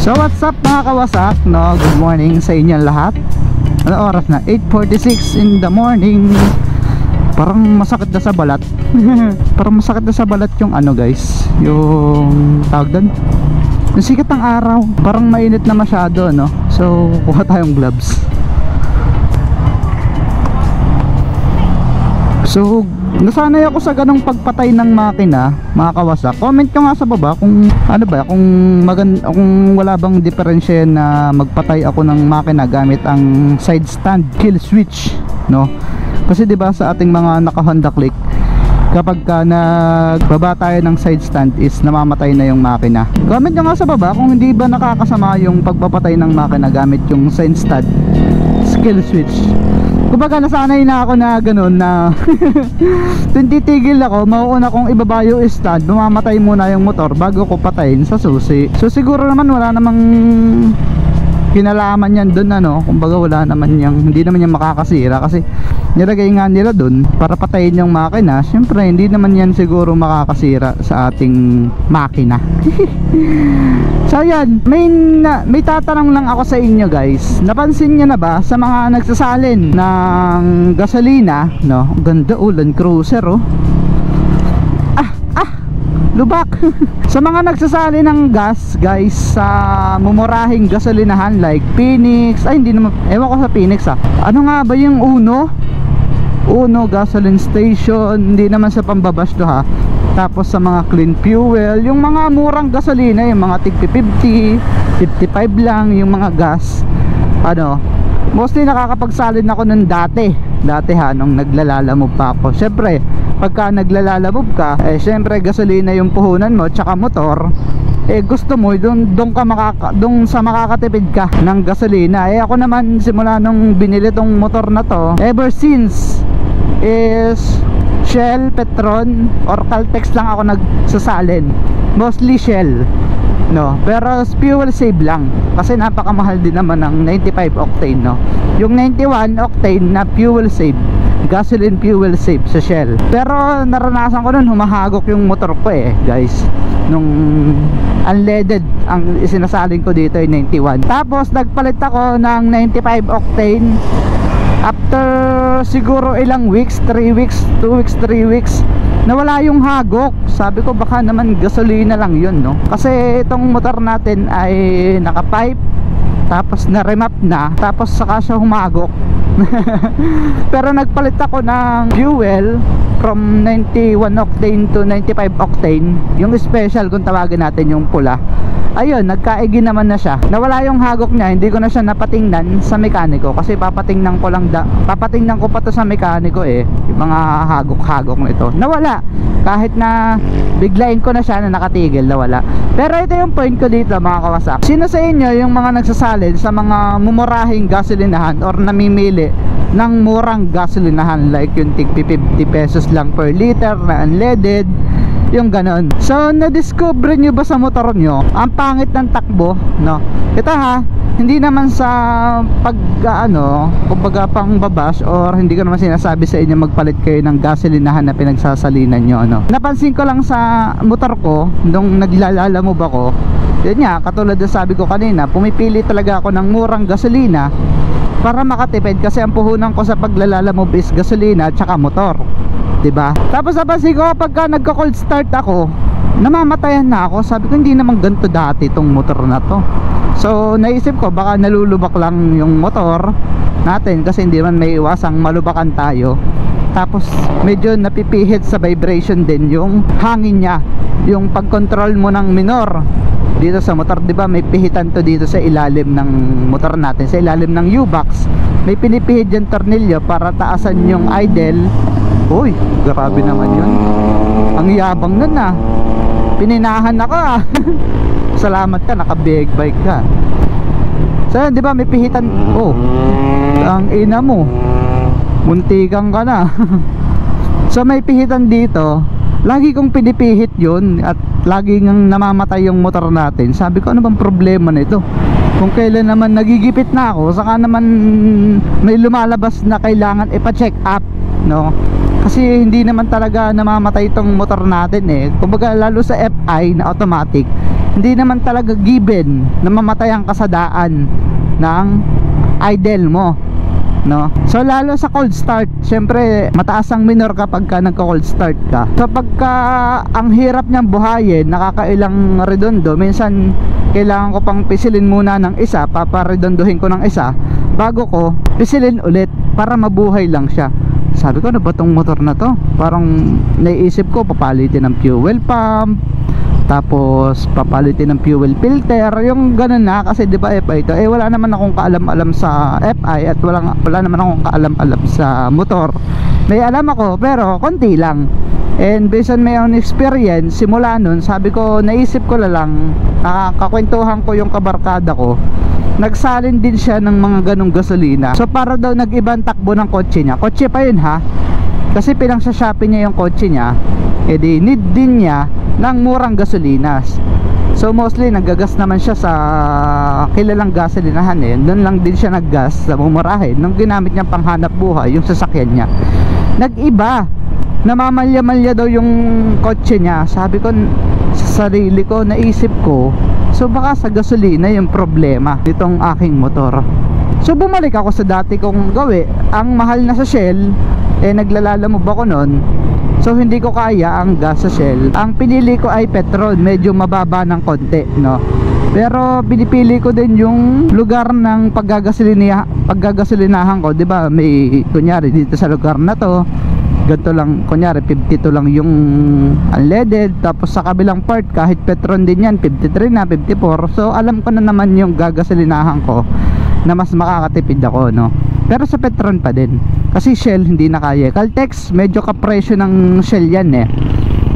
So what's up mga kawasak, no? Good morning sa inyong lahat. Ano oras na? 8:46 in the morning. Parang masakit na sa balat. Parang masakit na sa balat yung ano guys, yung tawag doon, yung sikat ng araw. Parang mainit na masyado, no? So kuha tayong gloves. So nasanay ako sa ganong pagpatay ng makina mga kawasak. Comment nyo nga sa baba kung ano ba, kung wala bang diferensya na magpatay ako ng makina gamit ang side stand kill switch, no? Kasi 'di ba sa ating mga naka Honda Click, kapag ka nagbaba tayo ng side stand is namamatay na yung makina. Comment nyo nga sa baba kung hindi ba nakakasama yung pagpapatay ng makina gamit yung side stand kill switch. Kumbaga nasanay na ako na gano'n na kung titigil ako, mauuna kong ibaba yung stand, bumamatay muna yung motor bago ko patayin sa susi. So siguro naman wala namang kinalaman yan dun, ano. Kumbaga wala naman yung, hindi naman yan makakasira kasi nilagay nga nila dun para patayin yung makina. Siyempre hindi naman yan siguro makakasira sa ating makina. So yan, may tatanong lang ako sa inyo guys. Napansin nyo na ba sa mga nagsasalin ng gasolina, no? Ganda, Land Cruiser, oh. Lubak. Sa mga nagsasali ng gas guys sa mumurahing gasolinahan like Phoenix, ay hindi naman, ewan ko sa Phoenix ano nga ba yung Uno gasoline station, hindi naman sa pambabash to ha. Tapos sa mga clean fuel, yung mga murang gasolina, yung mga tig 50, 55 lang yung mga gas, ano, mostly nakakapagsalin ako nun dati ha, nung naglalalamove pa ako. Syempre pagka naglalalamove ka, syempre gasolina yung puhunan mo tsaka motor, gusto mo doon sa makakatipid ka ng gasolina. Ako naman simula nung binili tong motor na to, ever since is Shell, Petron or Caltex lang ako nagsasalin, mostly Shell, no? Pero fuel save lang kasi napakamahal din naman ng 95 octane, no? Yung 91 octane na fuel save, gasoline fuel save sa Shell. Pero naranasan ko nun, humahagok yung motor ko guys, nung unleaded ang isinasalin ko dito ay 91. Tapos nagpalit ako ng 95 octane after siguro ilang weeks, 3 weeks, 2 weeks, 3 weeks, nawala yung hagok. Sabi ko baka naman gasolina lang yun, no? Kasi itong motor natin ay naka-pipe, tapos na-remap na, tapos saka siya humagok. Pero nagpalit ako ng fuel from 91 octane to 95 octane, yung special kung tawagin natin, yung pula. Ayun, nagkaigi naman na siya. Nawala yung hagok niya, hindi ko na siya napatingnan sa mekaniko kasi papatingnan ko pa to sa mekaniko yung mga hagok-hagok nito. Nawala. Kahit na biglain ko na siya na nakatigil, nawala. Pero ito yung point ko dito mga kawasak. Sino sa inyo yung mga nagsasalin sa mga mumurahing gasolinahan or namimili ng murang gasolinahan like yung tig 50 pesos lang per liter na unleaded, yung ganon? So na-discover nyo ba sa motor nyo ang pangit ng takbo, no? Ito ha, hindi naman sa kumbaga pang babash, or hindi ko naman sinasabi sa inyo magpalit kayo ng gasolinahan na pinagsasalinan nyo, ano. Napansin ko lang sa motor ko nung naglalamove ako, yun nga, katulad na sabi ko kanina, pumipili talaga ako ng murang gasolina para makatipid kasi ang puhunan ko sa paglalalamove is gasolina at saka motor, diba? Tapos napansin ko pagka nagka-cold start ako, namamatayan na ako. Sabi ko hindi naman ganito dati itong motor na to. So naisip ko baka nalulubak lang yung motor natin kasi hindi man may iwasang malubakan tayo. Tapos medyo napipihit sa vibration din yung hangin niya, yung pag-control mo ng minor dito sa motor, di ba? May pihitan to dito sa ilalim ng motor natin, sa ilalim ng U-box. May pinipihit yung tornilyo para taasan yung idle. Uy, grabe naman yun. Ang yabang nun pininahan ako Salamat ka, naka-big bike ka. So di ba may pihitan. Oh, ang ina mo, muntikan ka na. So may pihitan dito. Lagi kong pinipihit yun at lagi ngang namamatay yung motor natin. Sabi ko ano bang problema nito? Kung kailan naman nagigipit na ako, saka naman may lumalabas na kailangan ipa-check up, no? Kasi hindi naman talaga namamatay itong motor natin Kumbaga lalo sa FI na automatic, hindi naman talaga given na mamatayan ka sa daan ng idle mo, no? So lalo sa cold start, syempre mataas ang minor kapag ka nagka-cold start ka. So pagka ang hirap niyang buhayin, nakakailang redondo, minsan kailangan ko pang pisilin muna ng isa, paparedondohin ko ng isa bago ko pisilin ulit para mabuhay lang siya. Sabi ko, ano ba tong motor na to? Parang naiisip ko, papalitin ng fuel pump, tapos papalitin ng fuel filter, yung ganun na. Kasi di ba FI ito, wala naman akong kaalam-alam sa FI at wala naman akong kaalam-alam sa motor. May alam ako pero konti lang. And based on my own experience, simula nun, sabi ko, naisip ko lang, kakwentuhan ko yung kabarkada ko, nagsalin din siya ng mga ganong gasolina. So para daw nag-ibang takbo ng kotse niya. Kotse pa yun ha, kasi pinang-shopping niya yung kotse niya, edi need din niya ng murang gasolinas. So mostly naggagas naman siya sa kilalang gasolinahan doon lang din siya naggas sa mumurahin nung ginamit niya panghanap buhay yung sasakyan niya. Nag-iba, namamalya-malya daw yung kotse niya. Sabi ko sa sarili ko, naisip ko, so baka sa gasolina yung problema nitong aking motor. So bumalik ako sa dati kong gawi. Ang mahal na sa Shell, naglalalamove ako nun, so hindi ko kaya ang gas sa Shell. Ang pinili ko ay petrol, medyo mababa ng konti, no? Pero pinipili ko din yung lugar ng paggagasolinahan ko, 'di ba? May kunyari dito sa lugar na to, ganito lang, kunyari 52 lang yung unleaded, tapos sa kabilang part kahit petron din yan, 53 na, 54. So alam ko na naman yung gagasolinahan ko na mas makakatipid ako, no? Pero sa petron pa din, kasi Shell hindi na kaya. Caltex medyo kapresyo ng Shell yan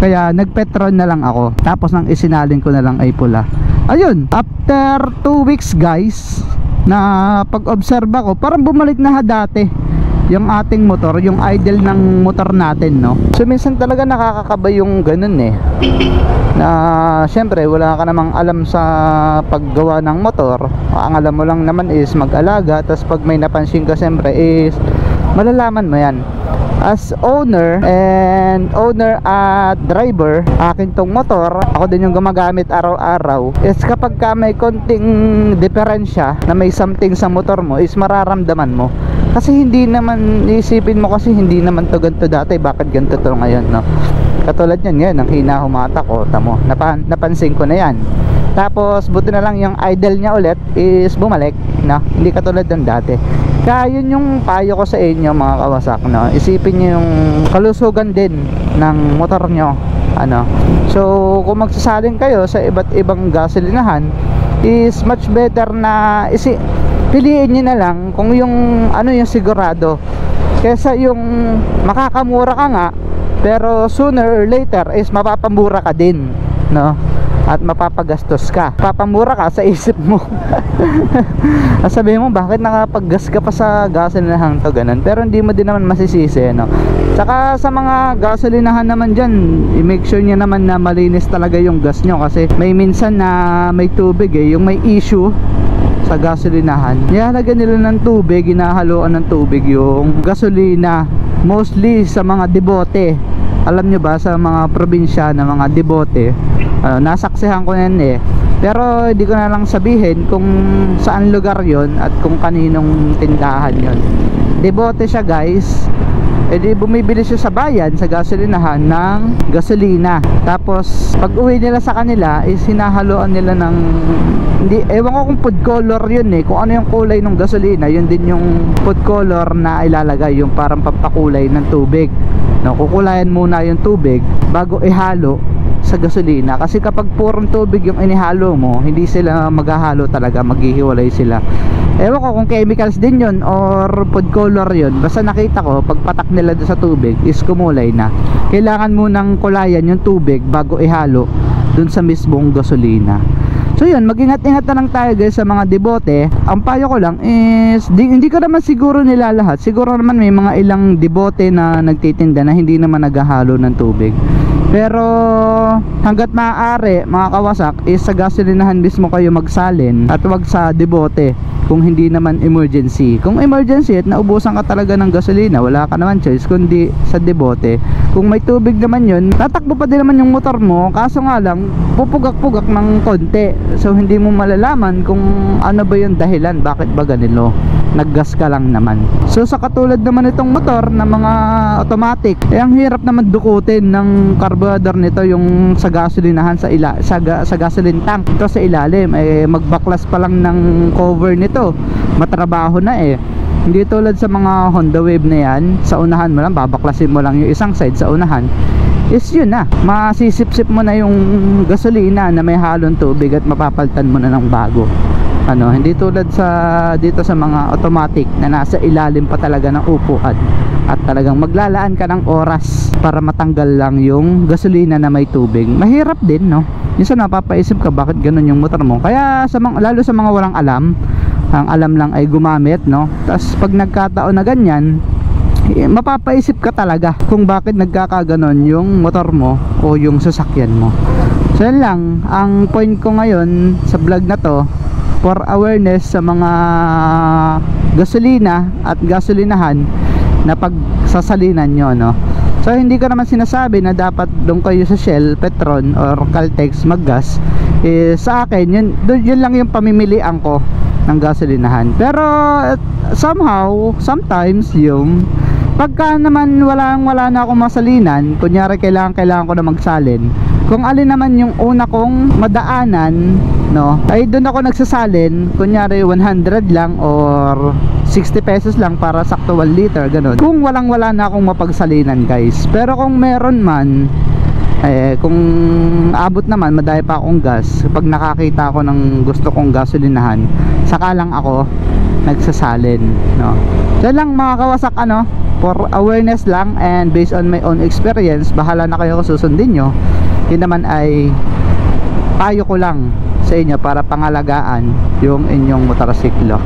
kaya nagpetron na lang ako, tapos nang isinalin ko na lang ay pula. Ayun, after 2 weeks guys, na pag-observe ko, parang bumalik na dati yung ating motor, yung idle ng motor natin, no? So minsan talaga nakakakaba yung ganun na syempre wala ka namang alam sa paggawa ng motor. Ang alam mo lang naman is mag-alaga, tapos pag may napansin ka syempre is malalaman mo yan. As owner at driver, akin tong motor, ako din yung gumagamit araw-araw, is kapag ka may konting diferensya na may something sa motor mo, is mararamdaman mo. Kasi hindi naman, isipin mo kasi hindi naman to ganito dati, bakit ganito to ngayon, no? Katulad yan ngayon, ang hina humata ko, tamo, napansin ko na yan. Tapos buti na lang yung idle niya ulit is bumalik, no? Hindi katulad ng dati. Kaya yun yung payo ko sa inyo mga kawasak, no? Isipin nyo yung kalusugan din ng motor nyo, ano? So kung magsasalin kayo sa iba't ibang gasolinahan, is much better na piliin nyo na lang kung yung ano yung sigurado, kesa yung makakamura ka nga pero sooner or later is mapapamura ka din, no? At mapapagastos ka, papamura ka sa isip mo. Sabihin mo, bakit nakapaggas ka pa sa gasolinahan to, ganun. Pero hindi mo din naman masisisi, no? Saka sa mga gasolinahan naman dyan, i-make sure nyo naman na malinis talaga yung gas nyo, kasi may minsan na may tubig yung may issue sa gasolinahan. Nilalagyan nila ng tubig, ginahaluan ng tubig yung gasolina, mostly sa mga debote. Alam nyo ba, sa mga probinsya na mga debote, nasaksihan ko yan pero hindi ko na lang sabihin kung saan lugar yon at kung kaninong tindahan yon. Debote siya guys, edi bumibili siya sa bayan, sa gasolinahan ng gasolina, tapos pag uwi nila sa kanila is hinahaluan nila ng, hindi, ewan ko kung food color yun kung ano yung kulay ng gasolina, yun din yung food color na ilalagay, yung parang pampakulay ng tubig, no? Kukulayan muna yung tubig bago ihalo sa gasolina, kasi kapag purong tubig yung inihalo mo, hindi sila maghahalo talaga, maghihiwalay sila. Ewan ko kung chemicals din yun or food color yun, basta nakita ko pagpatak nila sa tubig is kumulay na. Kailangan mo nang kulayan yung tubig bago ihalo dun sa mismong gasolina. So yun, mag-ingat-ingat na lang tayo guys sa mga debote. Ang payo ko lang is hindi ko naman siguro nila lahat, siguro naman may mga ilang debote na nagtitinda na hindi naman naghahalo ng tubig. Pero hanggat maaari mga kawasak is sa gasolinahan mismo kayo magsalin at wag sa debote kung hindi naman emergency. Kung emergency at naubusan ka talaga ng gasolina, wala ka naman choice kundi sa debote. Kung may tubig naman yun, tatakbo pa din naman yung motor mo, kaso nga lang pupugak-pugak ng konti, so hindi mo malalaman kung ano ba yung dahilan, bakit ba ganito, naggas ka lang naman. So sa katulad naman itong motor na mga automatic, ang hirap naman dukutin ng carburetor nito yung sa gasolinahan sa gasoline tank. Ito sa ilalim magbaklas pa lang ng cover nito, matrabaho na hindi tulad sa mga Honda Wave na yan, sa unahan mo lang, babaklasin mo lang yung isang side sa unahan, is yun na, masisip-sip mo na yung gasolina na may halong tubig at mapapaltan mo na ng bago. Hindi tulad sa dito sa mga automatic na nasa ilalim pa talaga ng upuan at talagang maglalaan ka ng oras para matanggal lang yung gasolina na may tubig. Mahirap din, no? Minsan napapaisip ka bakit ganun yung motor mo. Kaya lalo sa mga walang alam, ang alam lang ay gumamit, no? Tapos pag nagkataon na ganyan, mapapaisip ka talaga kung bakit nagkakaganon yung motor mo o yung sasakyan mo. So yan lang ang point ko ngayon sa vlog na to, for awareness sa mga gasolina at gasolinahan na pagsasalinan nyo, no? So hindi ko naman sinasabi na dapat doon kayo sa Shell, Petron or Caltex maggas. Sa akin yun lang yung pamimilian ko ng gasolinahan. Pero somehow, sometimes yung pagka naman wala na akong masalinan, kunyari kailangan ko na magsalin, kung alin naman yung una kong madaanan, no, ay doon ako nagsasalin. Kunyari 100 lang or 60 pesos lang para sakto 1 liter, ganun. Kung wala na akong mapagsalinan, guys. Pero kung meron man, kung abot naman, madaya pa akong gas, pag nakakita ako ng gusto kong gasolinahan, saka lang ako nagsasalin, no. So lang mga kawasak, for awareness lang and based on my own experience, bahala na kayo kung susundin nyo. Yun naman ay payo ko lang sa inyo para pangalagaan yung inyong motorsiklo.